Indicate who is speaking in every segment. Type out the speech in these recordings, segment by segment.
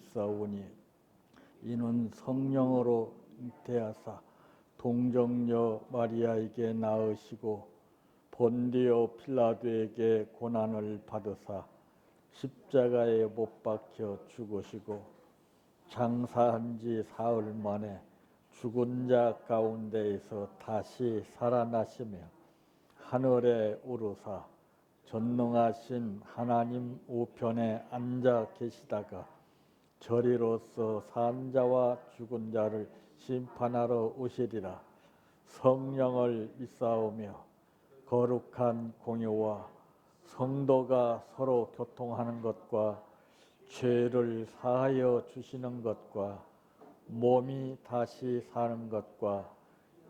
Speaker 1: 믿사오니 이는 성령으로 잉태하사 동정녀 마리아에게 낳으시고 본디오 필라도에게 고난을 받으사 십자가에 못 박혀 죽으시고 장사한 지 사흘 만에 죽은 자 가운데에서 다시 살아나시며 하늘에 오르사 전능하신 하나님 우편에 앉아 계시다가 저리로서 산 자와 죽은 자를 심판하러 오시리라. 성령을 믿사오며 거룩한 공효와 성도가 서로 교통하는 것과 죄를 사하여 주시는 것과 몸이 다시 사는 것과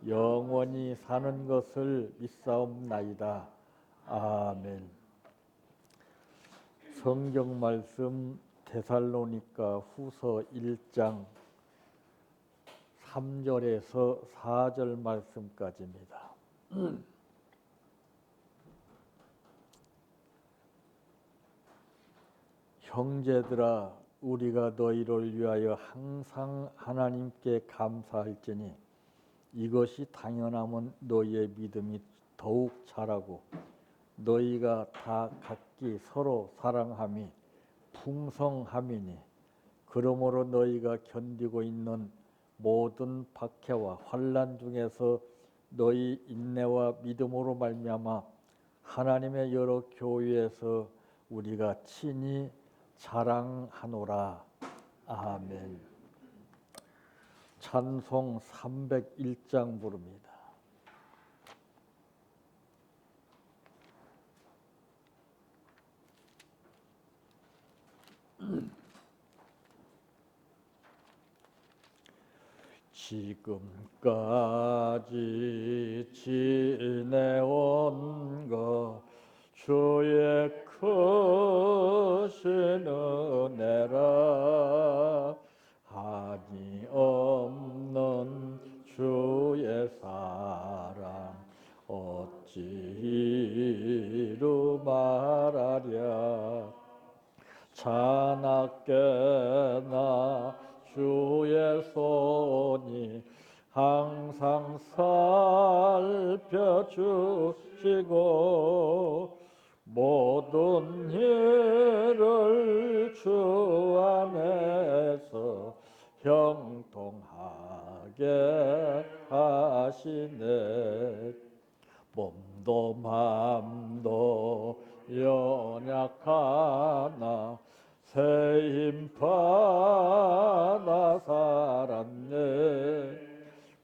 Speaker 1: 영원히 사는 것을 믿사옵나이다. 아멘. 성경 말씀 데살로니가 후서 1장 3절에서 4절 말씀까지입니다. 형제들아, 우리가 너희를 위하여 항상 하나님께 감사할지니 이것이 당연하면 너희의 믿음이 더욱 자라고 너희가 다 각기 서로 사랑함이 풍성함이니 그러므로 너희가 견디고 있는 모든 박해와 환난 중에서 너희 인내와 믿음으로 말미암아 하나님의 여러 교회에서 우리가 친히 자랑하노라. 아멘. 찬송 301장 부릅니다. 지금까지 지내온 것 주의 크신 은혜라. 한이 없는 주의 사랑 어찌 이루 말하랴. 자나깨나 주의 손이 항상 살펴주시고 모든 일을 주 안에서 형통하게 하시네. 몸도 맘도 연약하나 새 힘 받아 살았네.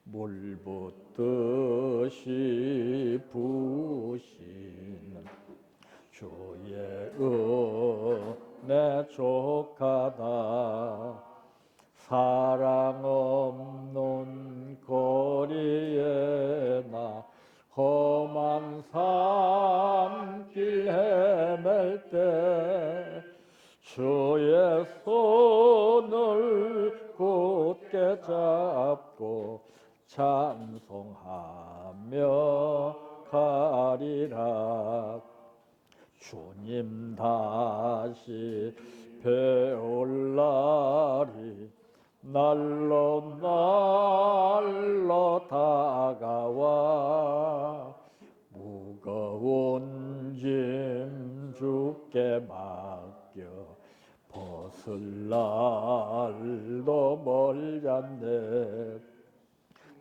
Speaker 1: 물 붓듯이 부으시는 주의 은혜 족하다. 사랑 없는 거리에 나 험한 산길 헤맬 때 주의 손을 굳게 잡고 찬송하며 가리라. 주님 다시 배올 날이 날로 날로 다가와 무거운 짐 주께 맡겨 벗을 날도 멀잖네.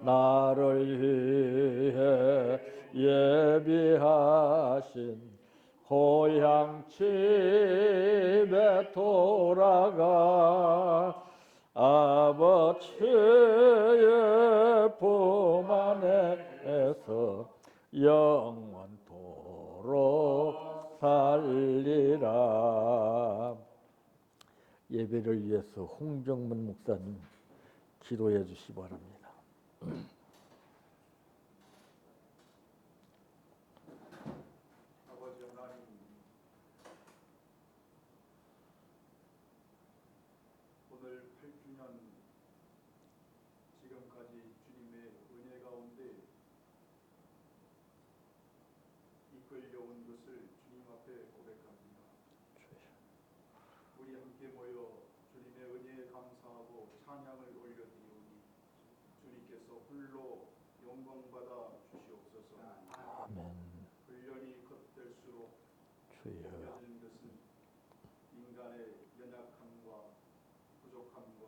Speaker 1: 나를 위해 예비하신 고향 집에 돌아가 아버지의 품 안에서 영원토록 살리라. 예배를 위해서 홍정문 목사님 기도해 주시기 바랍니다.
Speaker 2: 아버지 하나님, 오늘 8주년 지금까지 주님의 은혜 가운데 이끌려온 것을 주님 앞에 고백합니다. 우리 함께 모여 주님의 은혜에 주님께서 홀로 영광받아 주시옵소서.
Speaker 1: 아멘.
Speaker 2: 훈련이 겉될수록
Speaker 1: 주여.
Speaker 2: 느껴지는 것은 인간의 연약함과 부족함과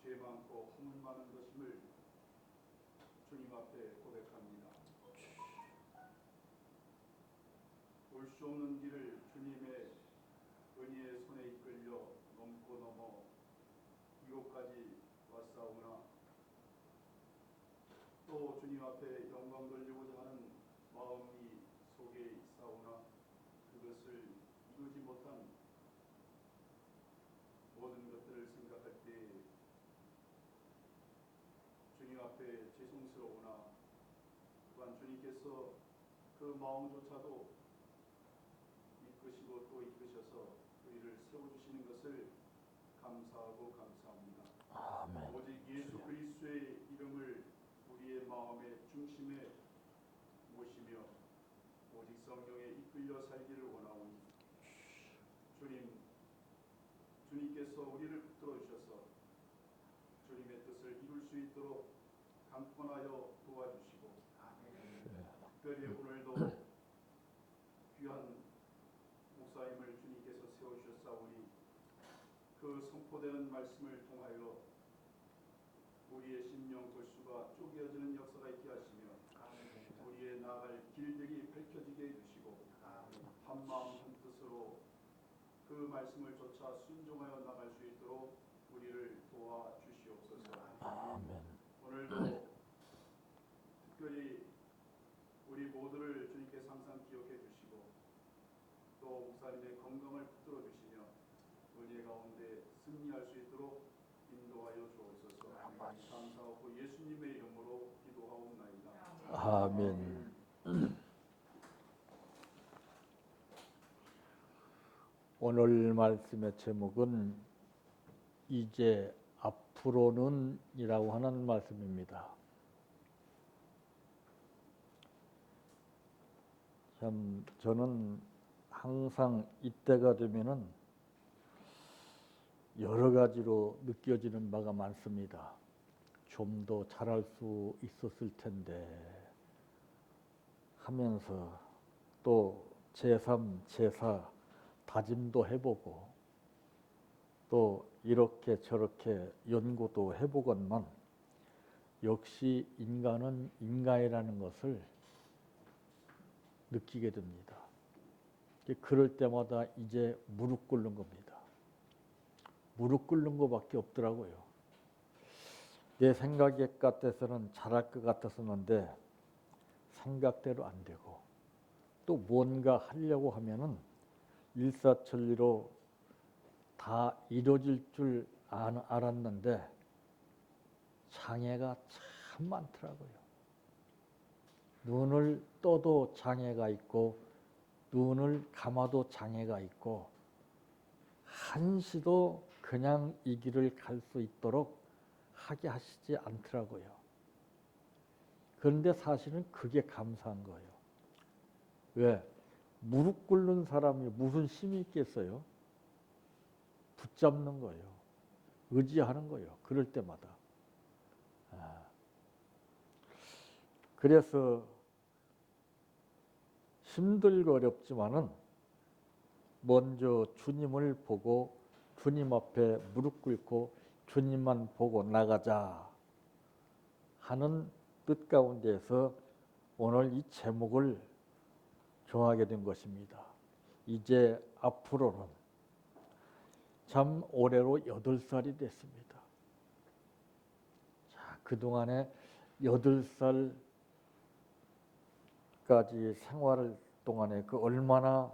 Speaker 2: 죄 많고 허물 많은 것임을 주님 앞에 고백합니다. 올 수 없는 길을 주님의 은혜의 손에 이끌려 넘고 넘어 이곳까지 왔사오나 또 주님 앞에 영광 돌리고자 하는 마음이 속에 있사오나 그것을 이루지 못한 모든 것들을 생각할 때 주님 앞에 죄송스러우나 또한 주님께서 그 마음조차도 이끄시고 또 이끄셔서 우리를 세워주시는 것을 감사하고 감사합니다.
Speaker 1: 아멘.
Speaker 2: 오직 예수 그리스도의 이름을 우리의 마음의 중심에 모시며 오직 성령에 이끌려 살기를 원하오니 주님께서 우리를 붙들어 주셔서 주님의 뜻을 이룰 수 있도록 강권하여 도와주시고 특별히 오늘도 귀한 목사님을 주님께서 세우셨사오니 그 선포되는 말씀을 통하여 우리의 심령 골수가 쪼개어지는 역사가 있게 하시며 우리의 나아갈 길들이 밝혀지게 해주시고 한 마음 한 뜻으로 그 말씀을 쫓아 순종하여 나갈 수 있도록 우리를 도와주시옵소서.
Speaker 1: 아멘.
Speaker 2: 오늘도 특별히 우리 모두를 주님께서 항상 기억해 주시고 또 목사님의 건강을 붙들어 주시며 은혜 가운데 승리할 수 있도록 인도하여 주옵소서. 감사하고 예수님의 이름으로 기도하옵나이다.
Speaker 1: 아멘. 오늘 말씀의 제목은 이제 앞으로는 이라고 하는 말씀입니다. 참 저는 항상 이때가 되면은 여러 가지로 느껴지는 바가 많습니다. 좀 더 잘할 수 있었을 텐데 하면서 또 제3, 제4 다짐도 해보고 또 이렇게 저렇게 연구도 해보건만 역시 인간은 인간이라는 것을 느끼게 됩니다. 그럴 때마다 이제 무릎 꿇는 겁니다. 무릎 꿇는 것밖에 없더라고요. 내 생각에 같아서는 잘할 것 같았었는데 생각대로 안 되고 또 뭔가 하려고 하면은 일사천리로 다 이루어질 줄 알았는데 장애가 참 많더라고요. 눈을 떠도 장애가 있고 눈을 감아도 장애가 있고 한시도 그냥 이 길을 갈 수 있도록 하게 하시지 않더라고요. 그런데 사실은 그게 감사한 거예요. 왜? 무릎 꿇는 사람이 무슨 힘이 있겠어요? 붙잡는 거예요. 의지하는 거예요. 그럴 때마다. 그래서 힘들고 어렵지만은 먼저 주님을 보고 주님 앞에 무릎 꿇고 주님만 보고 나가자 하는 뜻 가운데서 오늘 이 제목을 정하게 된 것입니다. 이제 앞으로는 참 올해로 8살이 됐습니다. 자, 그동안에 8살까지 생활을 동안에 그 얼마나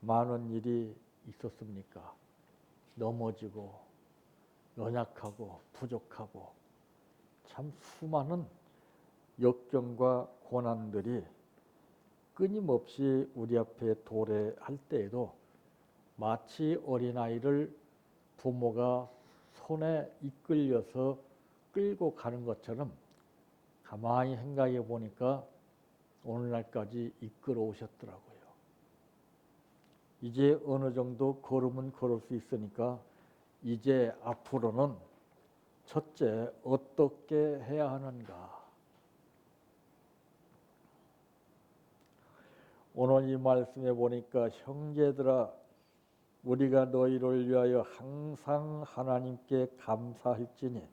Speaker 1: 많은 일이 있었습니까? 넘어지고 연약하고 부족하고 참 수많은 역경과 고난들이 끊임없이 우리 앞에 도래할 때에도 마치 어린아이를 부모가 손에 이끌려서 끌고 가는 것처럼 가만히 생각해 보니까 오늘날까지 이끌어 오셨더라고요. 이제 어느 정도 걸음은 걸을 수 있으니까 이제 앞으로는 첫째, 어떻게 해야 하는가? 오늘 이 말씀에 보니까 형제들아 우리가 너희를 위하여 항상 하나님께 감사할지니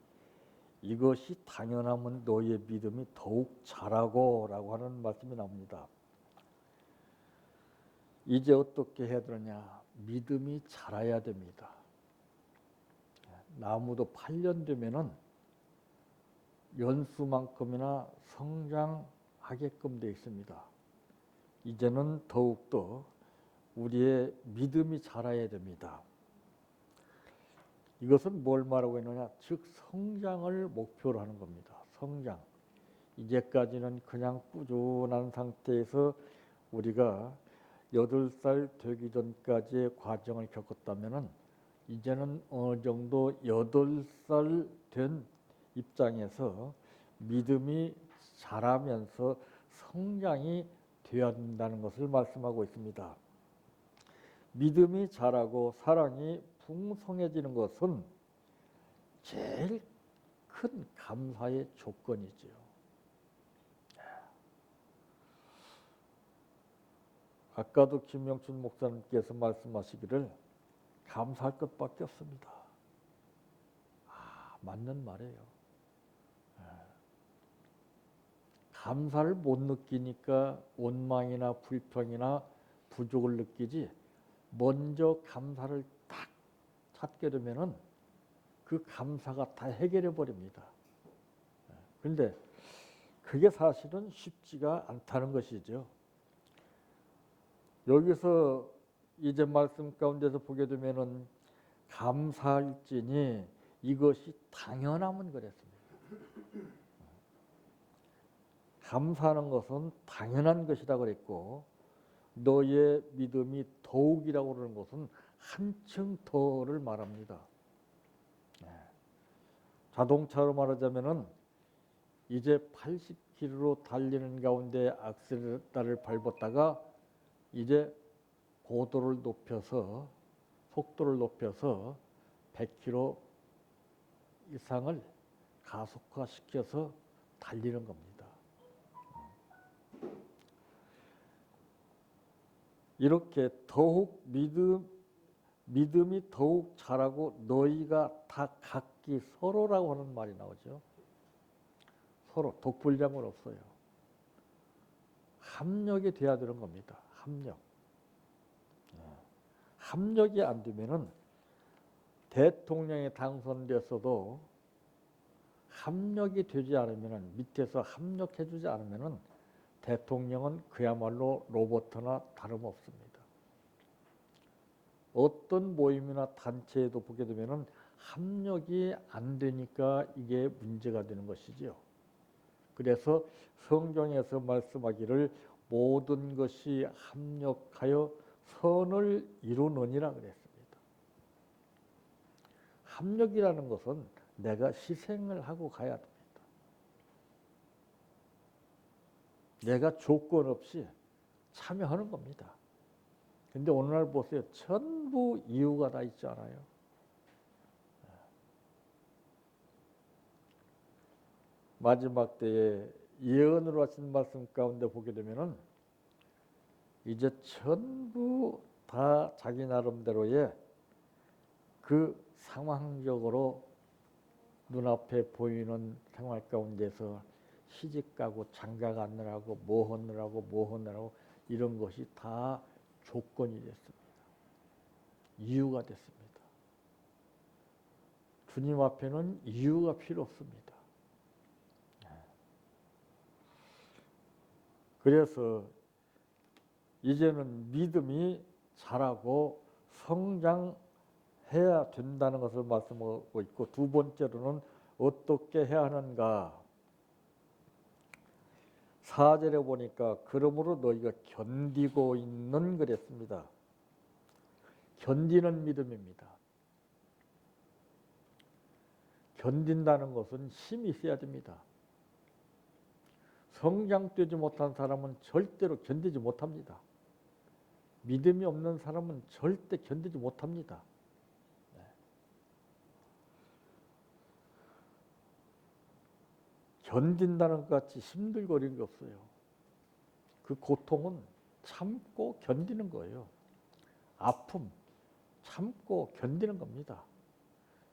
Speaker 1: 이것이 당연하면 너희의 믿음이 더욱 자라고 라고 하는 말씀이 나옵니다. 이제 어떻게 해야 되느냐? 믿음이 자라야 됩니다. 나무도 8년 되면은 연수만큼이나 성장하게끔 되어 있습니다. 이제는 더욱더 우리의 믿음이 자라야 됩니다. 이것은 뭘 말하고 있느냐? 즉 성장을 목표로 하는 겁니다. 성장. 이제까지는 그냥 꾸준한 상태에서 우리가 8살 되기 전까지의 과정을 겪었다면은 이제는 어느 정도 8살 된 입장에서 믿음이 자라면서 성장이 되어야 된다는 것을 말씀하고 있습니다. 믿음이 자라고 사랑이 풍성해지는 것은 제일 큰 감사의 조건이지요. 아까도 김영춘 목사님께서 말씀하시기를 감사할 것밖에 없습니다. 맞는 말이에요. 감사를 못 느끼니까 원망이나 불평이나 부족을 느끼지 먼저 감사를 딱 찾게 되면은 그 감사가 다 해결해 버립니다. 그런데 그게 사실은 쉽지가 않다는 것이죠. 여기서 이제 말씀 가운데서 보게 되면은 감사할지니 이것이 당연하면 그랬습니다. 감사하는 것은 당연한 것이라 그랬고 너의 믿음이 더욱이라고 그러는 것은 한층 더를 말합니다. 자동차로 말하자면은 이제 80km로 달리는 가운데 악셀레터를 밟았다가 이제 고도를 높여서 속도를 높여서 100km 이상을 가속화시켜서 달리는 겁니다. 이렇게 더욱 믿음이 더욱 자라고 너희가 다 각기 서로라고 하는 말이 나오죠. 서로 독불장은 없어요. 합력이 돼야 되는 겁니다. 합력. 합력이 안 되면은 대통령에 당선됐어도 합력이 되지 않으면은 밑에서 합력해 주지 않으면은 대통령은 그야말로 로봇이나 다름없습니다. 어떤 모임이나 단체에도 보게 되면은 합력이 안 되니까 이게 문제가 되는 것이지요. 그래서 성경에서 말씀하기를 모든 것이 합력하여 선을 이루느니라 그랬습니다. 합력이라는 것은 내가 희생을 하고 가야 됩니다. 내가 조건 없이 참여하는 겁니다. 근데 오늘날 보세요. 전부 이유가 다 있잖아요. 마지막 때에 예언으로 하신 말씀 가운데 보게 되면은 이제 전부 다 자기 나름대로의 그 상황적으로 눈앞에 보이는 생활 가운데서 시집가고 장가 가느라고 뭐 하느라고 이런 것이 다 조건이 됐습니다. 이유가 됐습니다. 주님 앞에는 이유가 필요 없습니다. 그래서 이제는 믿음이 자라고 성장해야 된다는 것을 말씀하고 있고 두 번째로는 어떻게 해야 하는가. 4절에 보니까 그러므로 너희가 견디고 있는 그랬습니다. 견디는 믿음입니다. 견딘다는 것은 힘이 있어야 됩니다. 성장되지 못한 사람은 절대로 견디지 못합니다. 믿음이 없는 사람은 절대 견디지 못합니다. 견딘다는 것 같이 힘들고 어려운 게 없어요. 그 고통은 참고 견디는 거예요. 아픔 참고 견디는 겁니다.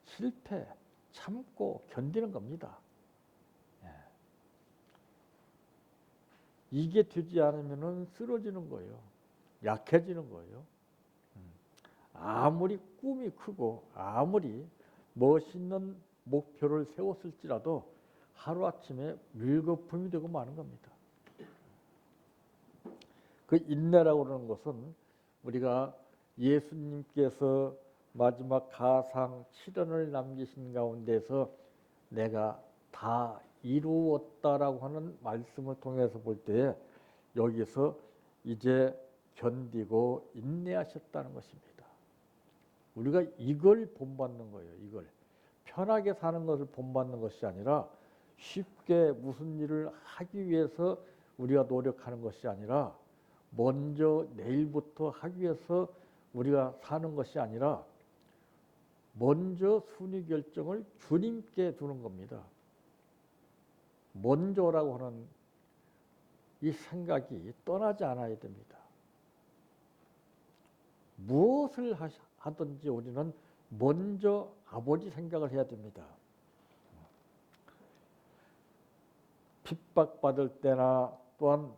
Speaker 1: 실패 참고 견디는 겁니다. 예. 이게 되지 않으면 쓰러지는 거예요. 약해지는 거예요. 아무리 꿈이 크고 아무리 멋있는 목표를 세웠을지라도 하루아침에 밀거품이 되고 마는 겁니다. 그 인내라고 하는 것은 우리가 예수님께서 마지막 가상 7원을 남기신 가운데서 내가 다 이루었다라고 하는 말씀을 통해서 볼 때 여기서 이제 견디고 인내하셨다는 것입니다. 우리가 이걸 본받는 거예요. 이걸 편하게 사는 것을 본받는 것이 아니라 쉽게 무슨 일을 하기 위해서 우리가 노력하는 것이 아니라 먼저 내일부터 하기 위해서 우리가 사는 것이 아니라 먼저 순위 결정을 주님께 두는 겁니다. 먼저라고 하는 이 생각이 떠나지 않아야 됩니다. 무엇을 하든지 우리는 먼저 아버지 생각을 해야 됩니다. 핍박받을 때나 또한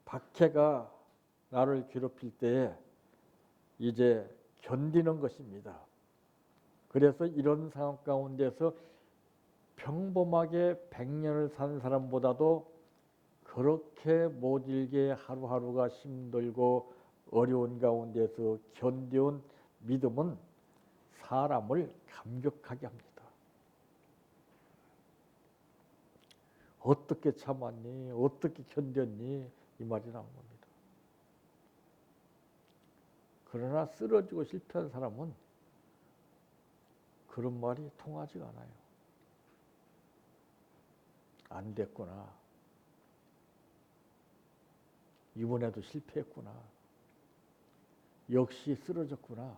Speaker 1: 박해가 나를 괴롭힐 때에 이제 견디는 것입니다. 그래서 이런 상황 가운데서 평범하게 100년을 산 사람보다도 그렇게 모질게 하루하루가 힘들고 어려운 가운데서 견뎌온 믿음은 사람을 감격하게 합니다. 어떻게 참았니? 어떻게 견뎠니? 이 말이 나온 겁니다. 그러나 쓰러지고 실패한 사람은 그런 말이 통하지가 않아요. 안 됐구나. 이번에도 실패했구나. 역시 쓰러졌구나.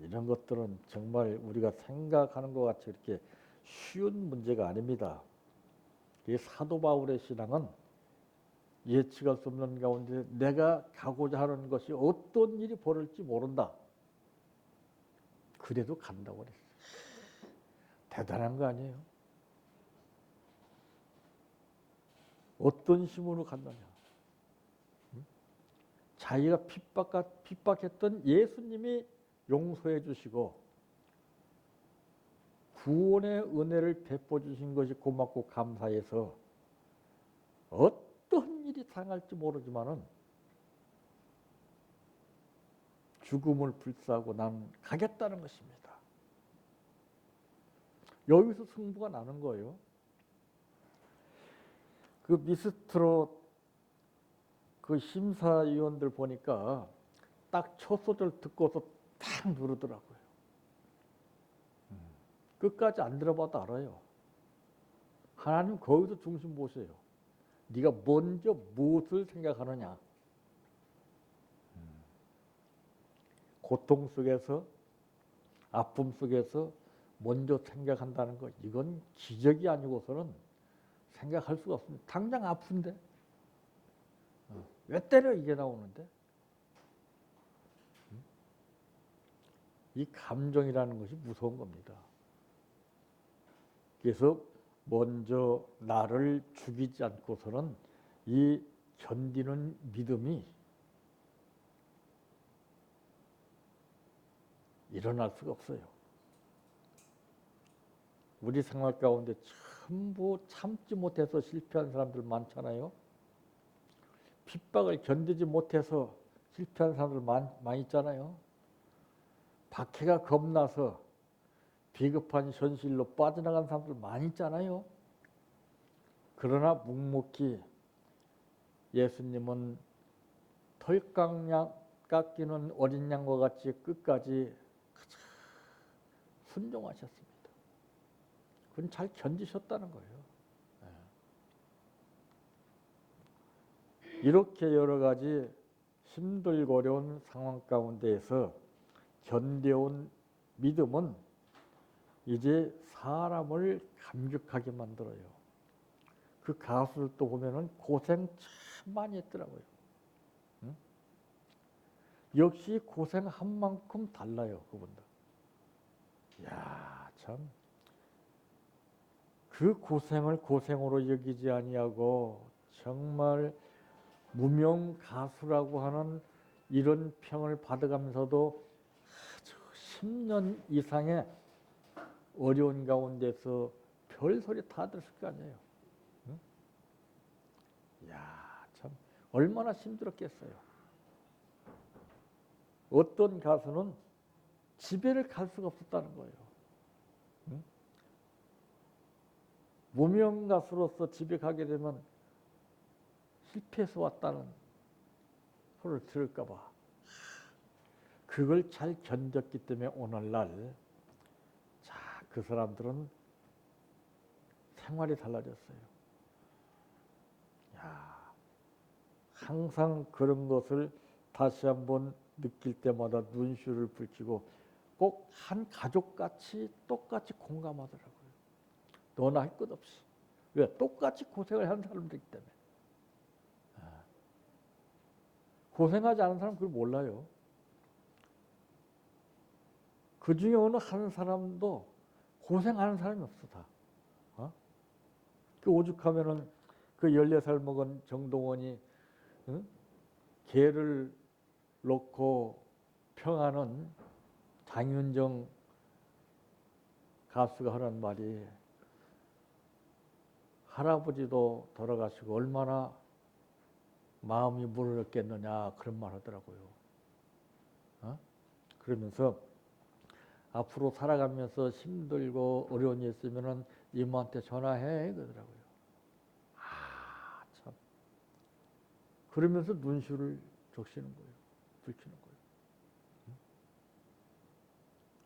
Speaker 1: 이런 것들은 정말 우리가 생각하는 것 같이 이렇게 쉬운 문제가 아닙니다. 이 사도 바울의 신앙은 예측할 수 없는 가운데 내가 가고자 하는 것이 어떤 일이 벌어질지 모른다. 그래도 간다고 그랬어요. 대단한 거 아니에요? 어떤 힘으로 간다냐? 자기가 핍박했던 예수님이 용서해 주시고 구원의 은혜를 베풀어 주신 것이 고맙고 감사해서 어떤 일이 당할지 모르지만은 죽음을 불사하고 난 가겠다는 것입니다. 여기서 승부가 나는 거예요. 그 미스트롯 그 심사위원들 보니까 딱 첫 소절 듣고서 딱 누르더라고요. 끝까지 안 들어봐도 알아요. 하나님 거기서 중심 보세요. 네가 먼저 무엇을 생각하느냐. 고통 속에서 아픔 속에서 먼저 생각한다는 것, 이건 기적이 아니고서는 생각할 수가 없습니다. 당장 아픈데 왜 때려 이게 나오는데. 이 감정이라는 것이 무서운 겁니다. 그래서 먼저 나를 죽이지 않고서는 이 견디는 믿음이 일어날 수가 없어요. 우리 생활 가운데 전부 참지 못해서 실패한 사람들 많잖아요. 핍박을 견디지 못해서 실패한 사람들 많이 있잖아요. 박해가 겁나서 비겁한 현실로 빠져나간 사람들 많이 있잖아요. 그러나 묵묵히 예수님은 털 깎이는 어린 양과 같이 끝까지 순종하셨습니다. 그건 잘 견디셨다는 거예요. 이렇게 여러 가지 힘들고 어려운 상황 가운데에서 견뎌온 믿음은 이제 사람을 감격하게 만들어요. 그 가수들도 보면은 고생 참 많이 했더라고요. 응? 역시 고생한 만큼 달라요, 그분들. 야, 참. 그 고생을 고생으로 여기지 아니하고 정말 무명 가수라고 하는 이런 평을 받아가면서도 아주 10년 이상의 어려운 가운데서 별소리 다 들었을 거 아니에요. 응? 야, 참 얼마나 힘들었겠어요. 어떤 가수는 집에를 갈 수가 없었다는 거예요. 응? 무명 가수로서 집에 가게 되면 실패해서 왔다는 소리를 들을까 봐. 그걸 잘 견뎠기 때문에 오늘날 자, 그 사람들은 생활이 달라졌어요. 야, 항상 그런 것을 다시 한번 느낄 때마다 눈시울을 붉히고 꼭 한 가족같이 똑같이 공감하더라고요. 너나 할 것 없이. 왜? 똑같이 고생을 한 사람들이기 때문에. 고생하지 않은 사람은 그걸 몰라요. 그 중에 어느 한 사람도 고생하는 사람이 없어, 다. 어? 그 오죽하면은 그 14살 먹은 정동원이, 응? 개를 놓고 평하는 장윤정 가수가 하는 말이 할아버지도 돌아가시고 얼마나 마음이 무르렀겠느냐 그런 말 하더라고요. 어? 그러면서 앞으로 살아가면서 힘들고 어려운 일 있으면은 이모한테 전화해 그러더라고요. 아, 참. 그러면서 눈시울을 적시는 거예요. 붉히는 거예요.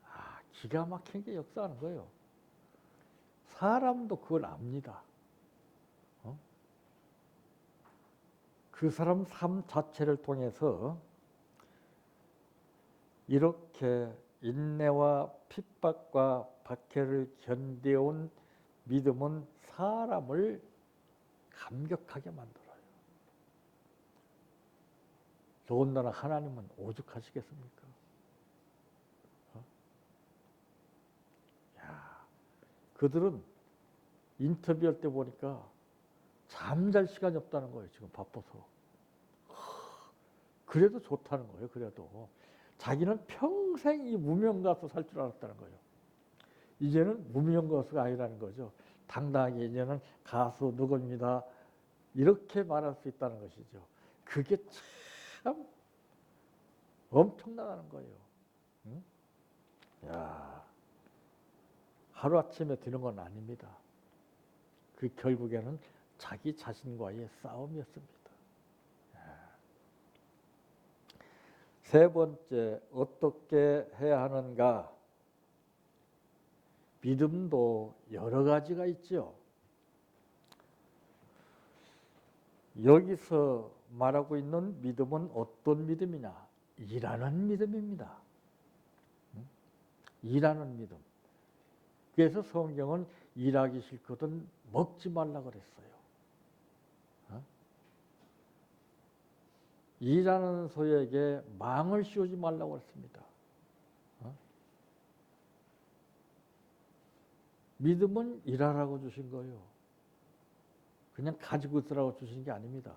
Speaker 1: 아, 기가 막힌 게 역사하는 거예요. 사람도 그걸 압니다. 어? 그 사람 삶 자체를 통해서 이렇게 인내와 핍박과 박해를 견뎌온 믿음은 사람을 감격하게 만들어요. 더군다나 하나님은 오죽하시겠습니까? 어? 야, 그들은 인터뷰할 때 보니까 잠잘 시간이 없다는 거예요. 지금 바빠서. 그래도 좋다는 거예요. 그래도. 자기는 평생 이 무명가수 살 줄 알았다는 거예요. 이제는 무명가수가 아니라는 거죠. 당당하게 이제는 가수 누구입니다. 이렇게 말할 수 있다는 것이죠. 그게 참 엄청나다는 거예요. 응? 야, 하루아침에 되는 건 아닙니다. 그 결국에는 자기 자신과의 싸움이었습니다. 세 번째, 어떻게 해야 하는가? 믿음도 여러 가지가 있죠. 여기서 말하고 있는 믿음은 어떤 믿음이냐? 일하는 믿음입니다. 일하는 믿음. 그래서 성경은 일하기 싫거든 먹지 말라 그랬어요. 일하는 소에게 망을 씌우지 말라고 했습니다. 믿음은 일하라고 주신 거예요. 그냥 가지고 있으라고 주신 게 아닙니다.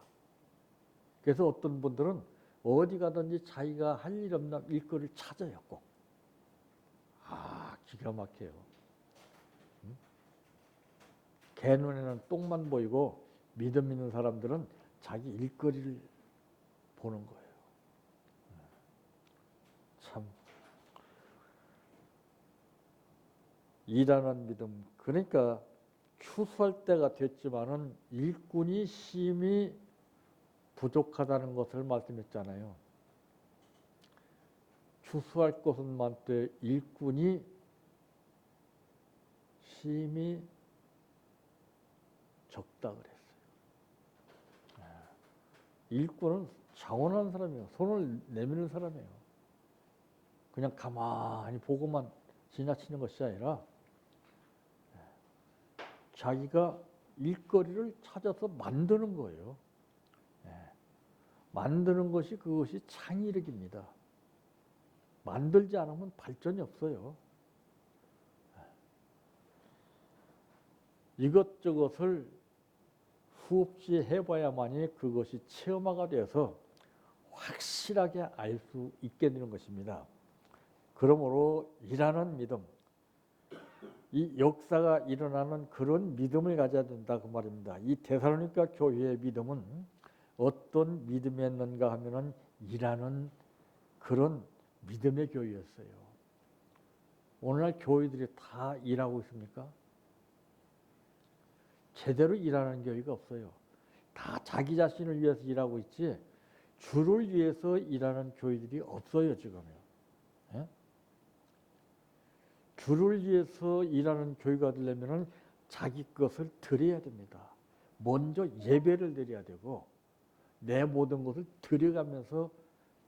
Speaker 1: 그래서 어떤 분들은 어디 가든지 자기가 할 일 없는 일거리를 찾아요, 꼭. 아, 기가 막혀요. 개 눈에는 똥만 보이고 믿음 있는 사람들은 자기 일거리를 보는 거예요. 참. 일하는 믿음. 그러니까 추수할 때가 됐지만은 일꾼이 심히 부족하다는 것을 말씀했잖아요. 추수할 것은 많되 일꾼이 심히 적다 그랬어요. 일꾼은 자원하는 사람이에요. 손을 내미는 사람이에요. 그냥 가만히 보고만 지나치는 것이 아니라 자기가 일거리를 찾아서 만드는 거예요. 만드는 것이 그것이 창의력입니다. 만들지 않으면 발전이 없어요. 이것저것을 수없이 해봐야만이 그것이 체험화가 돼서 확실하게 알 수 있게 되는 것입니다. 그러므로 일하는 믿음, 이 역사가 일어나는 그런 믿음을 가져야 된다 그 말입니다. 이 데살로니가 교회의 믿음은 어떤 믿음이었는가 하면은 일하는 그런 믿음의 교회였어요. 오늘날 교회들이 다 일하고 있습니까? 제대로 일하는 교회가 없어요. 다 자기 자신을 위해서 일하고 있지 주를 위해서 일하는 교회들이 없어요 지금요. 예? 주를 위해서 일하는 교회가 되려면 자기 것을 드려야 됩니다. 먼저 예배를 드려야 되고 내 모든 것을 드려가면서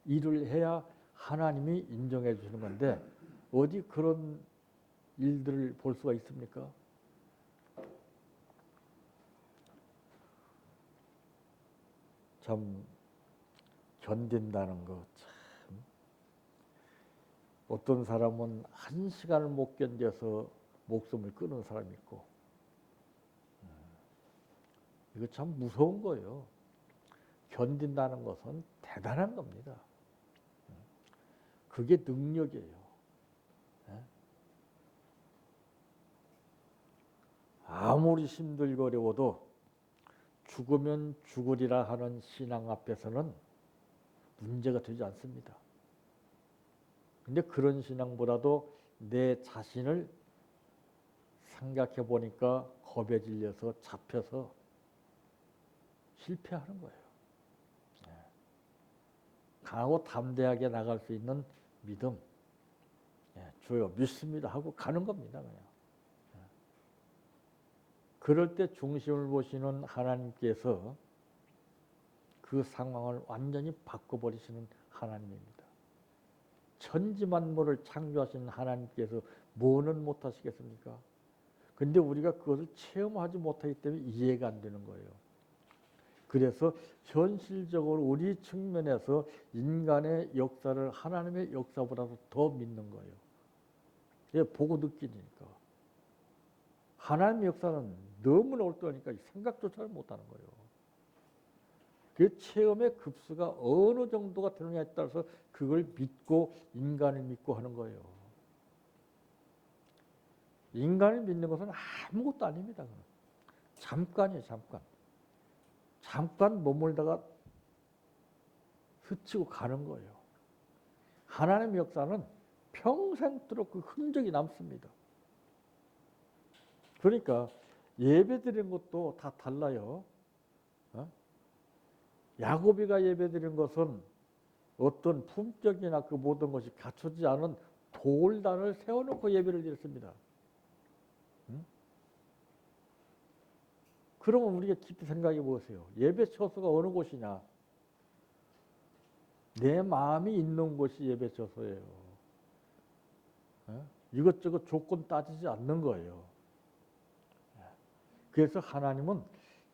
Speaker 1: 일을 해야 하나님이 인정해 주시는 건데 어디 그런 일들을 볼 수가 있습니까? 참 견딘다는 거 참. 어떤 사람은 1시간을 못 견뎌서 목숨을 끊은 사람이 있고 이거 참 무서운 거예요. 견딘다는 것은 대단한 겁니다. 그게 능력이에요. 아무리 힘들고 어려워도 죽으면 죽으리라 하는 신앙 앞에서는 문제가 되지 않습니다. 근데 그런 신앙보다도 내 자신을 생각해 보니까 겁에 질려서 잡혀서 실패하는 거예요. 강하고 담대하게 나갈 수 있는 믿음. 주여 믿습니다 하고 가는 겁니다. 그냥. 그럴 때 중심을 보시는 하나님께서 그 상황을 완전히 바꿔버리시는 하나님입니다. 천지만물을 창조하신 하나님께서 뭐는 못하시겠습니까? 근데 우리가 그것을 체험하지 못하기 때문에 이해가 안 되는 거예요. 그래서 현실적으로 우리 측면에서 인간의 역사를 하나님의 역사보다도 더 믿는 거예요. 예, 보고 느끼니까. 하나님의 역사는 너무나 올드하니까 생각조차 못하는 거예요. 그 체험의 급수가 어느 정도가 되느냐에 따라서 그걸 믿고 인간을 믿고 하는 거예요. 인간을 믿는 것은 아무것도 아닙니다. 잠깐이에요, 잠깐. 잠깐 머물다가 스치고 가는 거예요. 하나님의 역사는 평생도록 그 흔적이 남습니다. 그러니까 예배 드리는 것도 다 달라요. 야고비가 예배 드린 것은 어떤 품격이나 그 모든 것이 갖춰지지 않은 돌단을 세워놓고 예배를 드렸습니다. 그러면 우리가 깊이 생각해 보세요. 예배 처소가 어느 곳이냐? 내 마음이 있는 곳이 예배 처소예요. 이것저것 조건 따지지 않는 거예요. 그래서 하나님은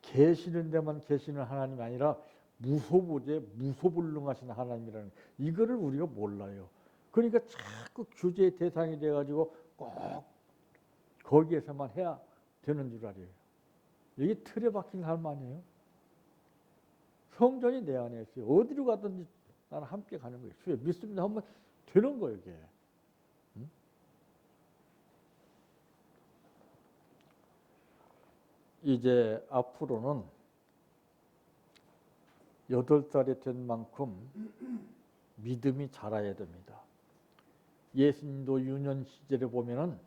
Speaker 1: 계시는 데만 계시는 하나님이 아니라 무소부재, 무소불능하신 하나님이라는 이거를 우리가 몰라요. 그러니까 자꾸 규제의 대상이 돼가지고 꼭 거기에서만 해야 되는 줄 알아요. 이게 틀에 박힌 삶 아니에요? 성전이 내 안에 있어요. 어디로 가든지 나는 함께 가는 거예요. 주여 믿습니다 하면 되는 거예요, 이게. 이제 앞으로는 8살이 된 만큼 믿음이 자라야 됩니다. 예수님도 유년 시절에 보면은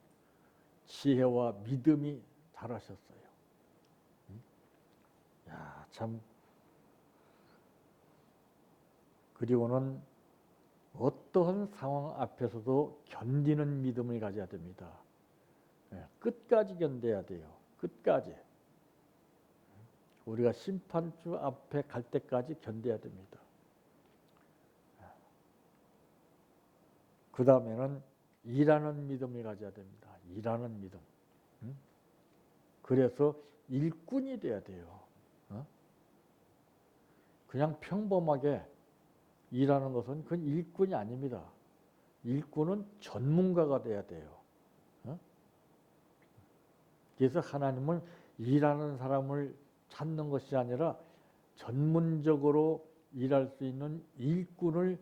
Speaker 1: 지혜와 믿음이 자라셨어요. 야, 참. 그리고는 어떠한 상황 앞에서도 견디는 믿음을 가져야 됩니다. 끝까지 견뎌야 돼요. 끝까지. 우리가 심판주 앞에 갈 때까지 견뎌야 됩니다. 그 다음에는 일하는 믿음을 가져야 됩니다. 일하는 믿음. 응? 그래서 일꾼이 돼야 돼요. 어? 그냥 평범하게 일하는 것은 그건 일꾼이 아닙니다. 일꾼은 전문가가 돼야 돼요. 어? 그래서 하나님은 일하는 사람을 찾는 것이 아니라 전문적으로 일할 수 있는 일꾼을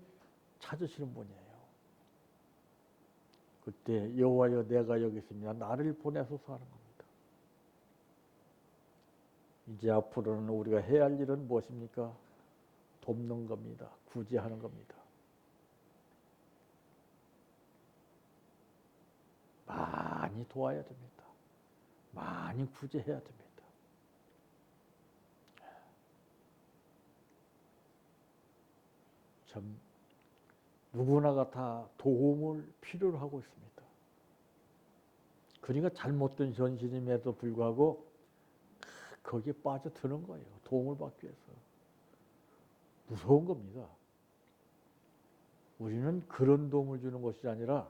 Speaker 1: 찾으시는 분이에요. 그때 여호와여 내가 여기 있습니다. 나를 보내소서 하는 겁니다. 이제 앞으로는 우리가 해야 할 일은 무엇입니까? 돕는 겁니다. 구제하는 겁니다. 많이 도와야 됩니다. 많이 구제해야 됩니다. 참 누구나가 다 도움을 필요로 하고 있습니다. 그러니까 잘못된 전신임에도 불구하고 거기에 빠져드는 거예요. 도움을 받기 위해서. 무서운 겁니다. 우리는 그런 도움을 주는 것이 아니라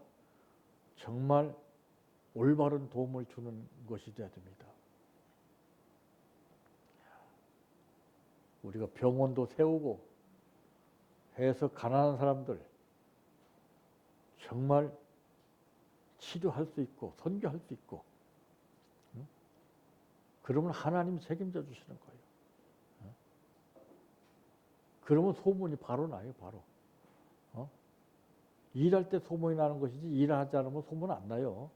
Speaker 1: 정말 올바른 도움을 주는 것이 돼야 됩니다. 우리가 병원도 세우고 해서 가난한 사람들 정말 치료할 수 있고 선교할 수 있고 그러면 하나님이 책임져 주시는 거예요. 그러면 소문이 바로 나요. 바로. 일할 때 소문이 나는 것이지 일하지 않으면 소문 안 나요.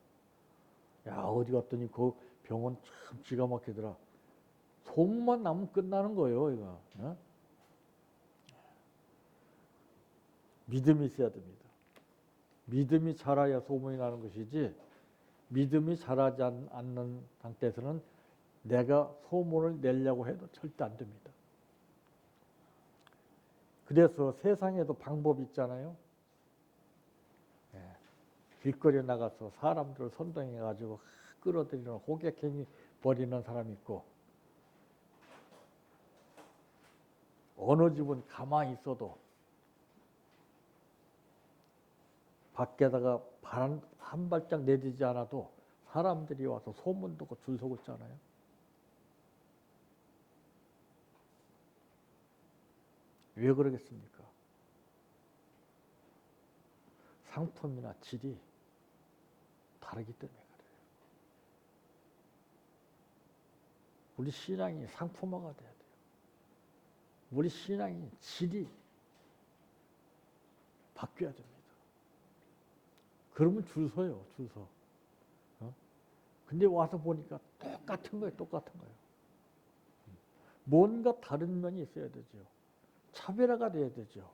Speaker 1: 야 어디 갔더니 그 병원 참 기가 막히더라. 소문만 나면 끝나는 거예요. 이거. 믿음이 있어야 됩니다. 믿음이 자라야 소문이 나는 것이지 믿음이 자라지 않는 상태에서는 내가 소문을 내려고 해도 절대 안 됩니다. 그래서 세상에도 방법이 있잖아요. 길거리에 나가서 사람들을 선동해가지고 끌어들이는 호객행위 벌이는 사람이 있고 어느 집은 가만히 있어도 밖에다가 발 한 발짝 내딛지 않아도 사람들이 와서 소문 듣고 줄 서고 있잖아요. 왜 그러겠습니까? 상품이나 질이 다르기 때문에 그래요. 우리 신앙이 상품화가 돼야 돼요. 우리 신앙이 질이 바뀌어야 됩니다. 그러면 줄 서요, 줄 서. 근데 와서 보니까 똑같은 거예요, 똑같은 거예요. 뭔가 다른 면이 있어야 되죠. 차별화가 돼야 되죠.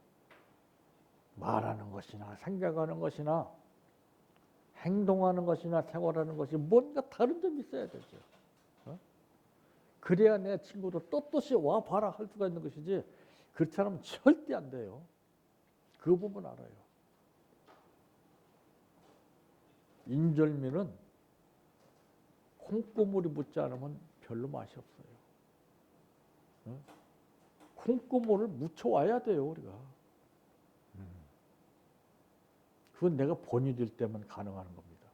Speaker 1: 말하는 것이나 생각하는 것이나 행동하는 것이나 생활하는 것이 뭔가 다른 점이 있어야 되죠. 그래야 내 친구도 떳떳이 와 봐라 할 수가 있는 것이지 그렇지 않으면 절대 안 돼요. 그 부분 알아요. 인절미는 콩고물이 묻지 않으면 별로 맛이 없어요. 콩고물을 묻혀와야 돼요, 우리가. 그건 내가 본이 될 때만 가능한 겁니다.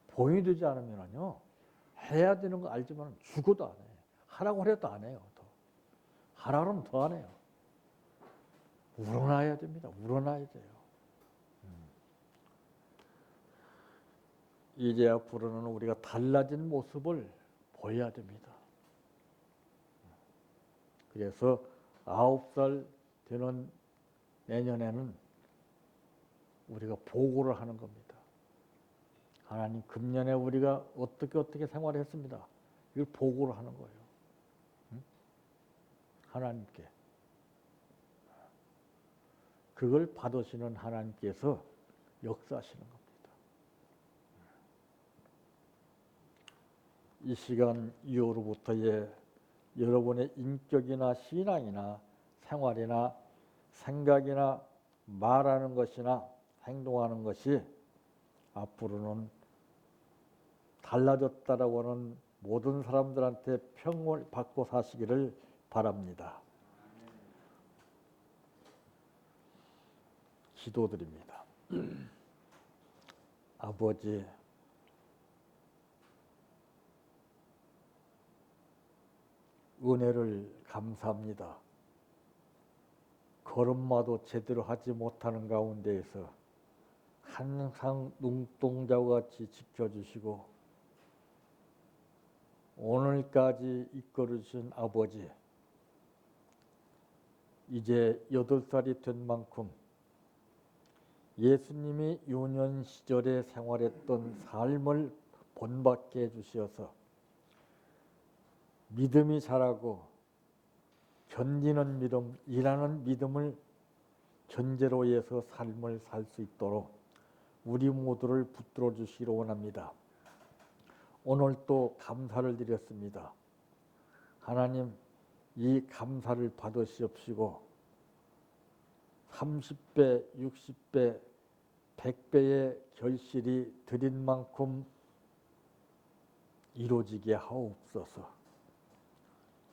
Speaker 1: 본이 되지 않으면요, 해야 되는 거 알지만 죽어도 안 해요. 하라고 해도 안 해요. 더. 하라 그러면 더 안 해요. 우러나야 됩니다. 우러나야 돼요. 이제 앞으로는 우리가 달라진 모습을 보여야 됩니다. 그래서 9살 되는 내년에는 우리가 보고를 하는 겁니다. 하나님 금년에 우리가 어떻게 생활했습니다. 이걸 보고를 하는 거예요. 하나님께. 그걸 받으시는 하나님께서 역사하시는 겁니다. 이 시간 이후로부터의 여러분의 인격이나 신앙이나 생활이나 생각이나 말하는 것이나 행동하는 것이 앞으로는 달라졌다라고 하는 모든 사람들한테 평을 받고 사시기를 바랍니다. 기도드립니다. 아버지, 은혜를 감사합니다. 걸음마도 제대로 하지 못하는 가운데에서 항상 눈동자와 같이 지켜주시고 오늘까지 이끌어주신 아버지, 이제 8살이 된 만큼 예수님이 유년 시절에 생활했던 삶을 본받게 해주셔서 믿음이 자라고 견디는 믿음, 일하는 믿음을 전제로 해서 삶을 살 수 있도록 우리 모두를 붙들어 주시기를 원합니다. 오늘 또 감사를 드렸습니다. 하나님, 이 감사를 받으시옵시고 30배, 60배, 100배의 결실이 드린 만큼 이루어지게 하옵소서.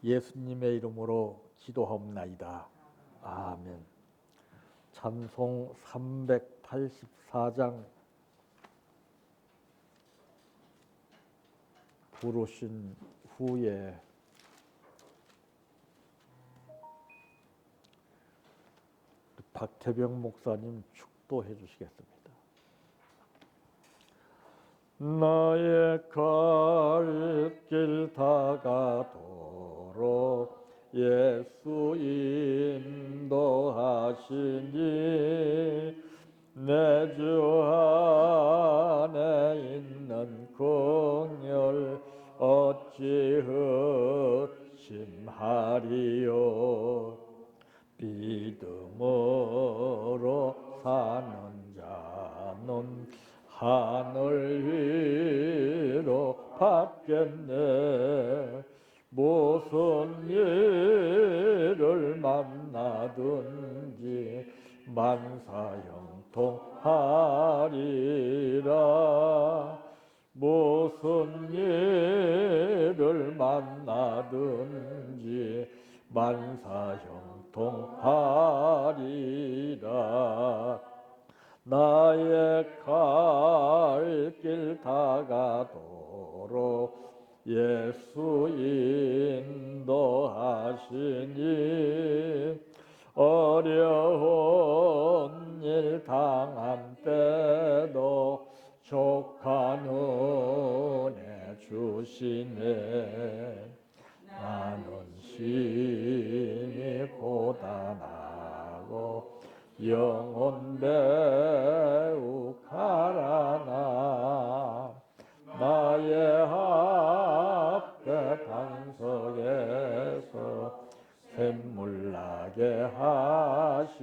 Speaker 1: 예수님의 이름으로 기도하옵나이다. 아멘. 찬송 384장 부르신 후에 박태병 목사님 축도해 주시겠습니다. 나의 갈 길 다가도록 예수 인도하시니 내 주 안에 있는 긍휼 어찌 의심하리요. 믿음으로 사는 자는 하늘 위로 받겠네. 무슨 일을 만나든지 만사형통하리라. 무슨 일을 만나든지 만사형통하리라. 나의 갈 길 다가도록 예수 인도하시니 어려운 일 당한 때도 족한 은혜 주시네. 나는 심히 고단하고 영혼 매우 가라나. 나의 앞에 반석에서 샘물 나게 하시네.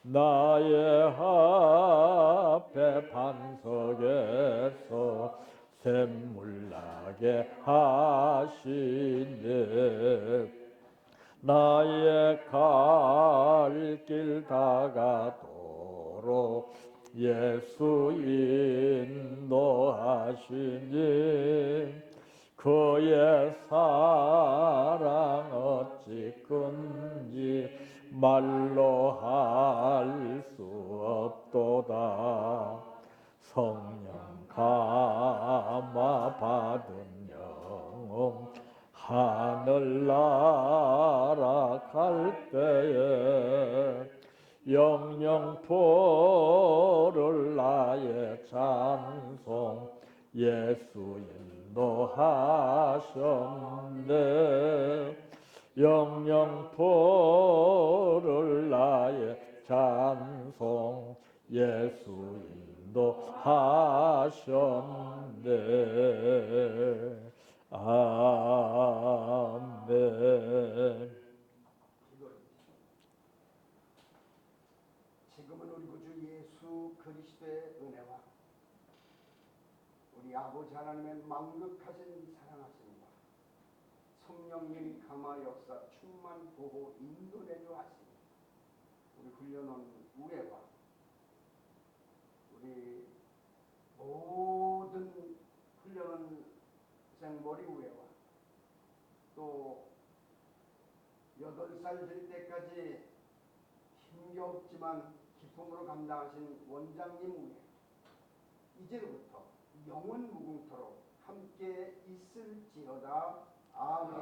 Speaker 1: 나의 앞에 반석에서 샘물 나게 하시네. 나의 갈 길 다가도록 예수 인도하시니 그의 사랑 어찌 큰지 말로 할 수 없도다. 성령 감화 받은 영혼 하늘나라 갈 때에 영영 부를 나의 찬송 예수 인도하셨네. 영영 부를 나의 찬송 예수 인도하셨네. 아멘.
Speaker 3: 지금은 우리 구주 예수 그리스도의 은혜와 우리 아버지 하나님의 망극하신 사랑하심과 성령님이 감화 역사 충만 보호 인도내주 하시니 우리 훈련원 우애와 우리 모든 훈련원생 머리 우애와 또 8살 될 때까지 힘겹지만 기품으로 감당하신 원장님 운에 이제부터 영원 무궁토록 함께 있을지어다. 아멘.